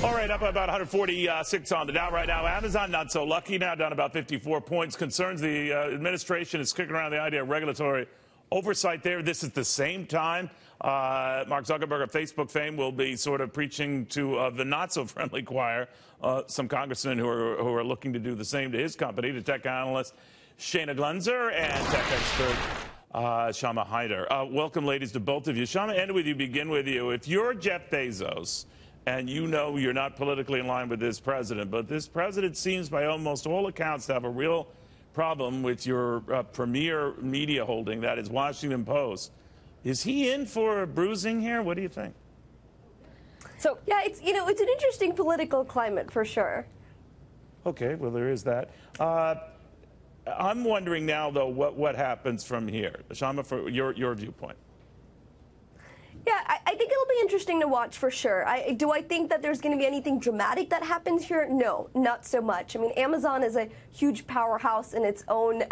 All right, up about 146 on the Dow right now. Amazon not so lucky now, down about 54 points. Concerns the administration is kicking around the idea of regulatory oversight there. This is the same time Mark Zuckerberg of Facebook fame will be sort of preaching to the not-so-friendly choir. Some congressmen who are looking to do the same to his company, to tech analyst Shayna Glenzer and tech expert Shama Hyder. Welcome, ladies, to both of you. Shama, begin with you. If you're Jeff Bezos, and you know you're not politically in line with this president, but this president seems by almost all accounts to have a real problem with your premier media holding, that is Washington Post. Is he in for a bruising here? What do you think? So, yeah, it's an interesting political climate for sure. Okay, well, there is that. I'm wondering now, though, what happens from here. Shama, for your viewpoint. Yeah, I think it'll be interesting to watch for sure. Do I think that there's going to be anything dramatic that happens here? No, not so much. I mean, Amazon is a huge powerhouse in its own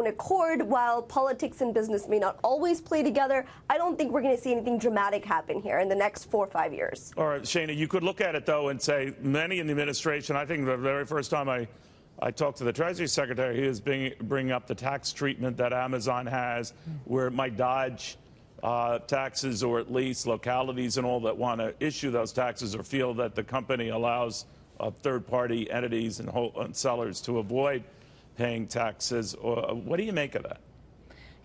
accord. While politics and business may not always play together, I don't think we're going to see anything dramatic happen here in the next 4 or 5 years. All right, Shayna, you could look at it, though, and say many in the administration, I think the very first time I talked to the Treasury Secretary, he was bringing up the tax treatment that Amazon has, where it might dodge taxes, or at least localities and all that want to issue those taxes or feel that the company allows third-party entities and sellers to avoid paying taxes. What do you make of that?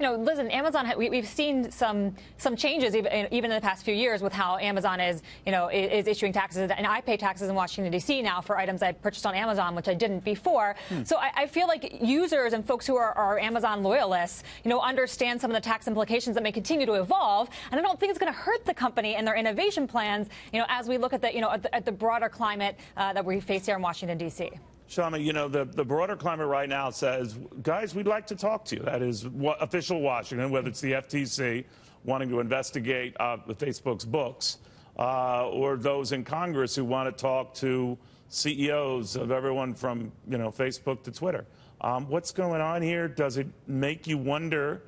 You know, listen, Amazon, we've seen some changes even in the past few years with how Amazon is issuing taxes. And I pay taxes in Washington, D.C. now for items I purchased on Amazon, which I didn't before. So I feel like users and folks who are Amazon loyalists, understand some of the tax implications that may continue to evolve. And I don't think it's going to hurt the company and their innovation plans, as we look at the broader climate that we face here in Washington, D.C. Shama, the broader climate right now says, guys, we'd like to talk to you. That is official Washington, whether it's the FTC wanting to investigate Facebook's books, or those in Congress who want to talk to CEOs of everyone from, Facebook to Twitter. What's going on here? Does it make you wonder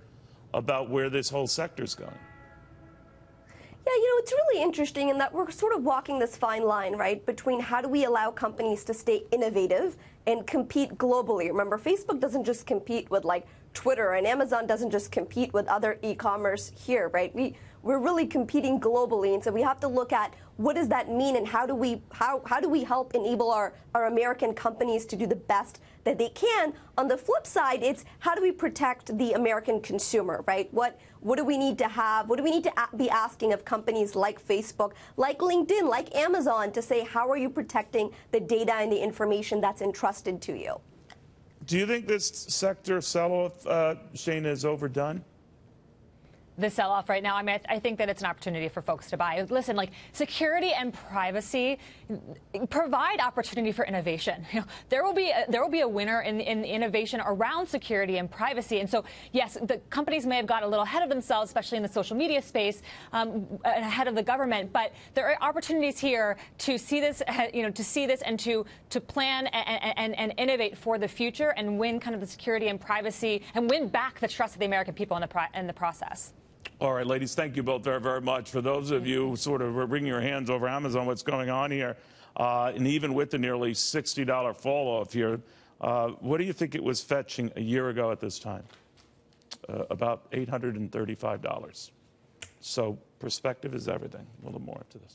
about where this whole sector's going? Yeah, it's really interesting in that we're sort of walking this fine line, right, between how do we allow companies to stay innovative and compete globally. Remember, Facebook doesn't just compete with, Twitter, and Amazon doesn't just compete with other e-commerce here, right? We're really competing globally, and so we have to look at what does that mean, and how do we help enable our American companies to do the best that they can. On the flip side, it's how do we protect the American consumer, right? What do we need to have? What do we need to be asking of companies like Facebook, like LinkedIn, like Amazon to say, how are you protecting the data and the information that's entrusted to you? Do you think this sector sell-off, Shayna, is overdone? The sell-off right now, I think that it's an opportunity for folks to buy. Listen, security and privacy provide opportunity for innovation. There will be a winner in innovation around security and privacy. And so, yes, the companies may have got a little ahead of themselves, especially in the social media space, ahead of the government. But there are opportunities here to see this, and to plan and innovate for the future and win kind of the security and privacy and win back the trust of the American people in the process. All right, ladies, thank you both very, very much. For those of you sort of wringing your hands over Amazon, what's going on here, and even with the nearly $60 fall off here, what do you think it was fetching a year ago at this time? About $835. So perspective is everything. A little more after this.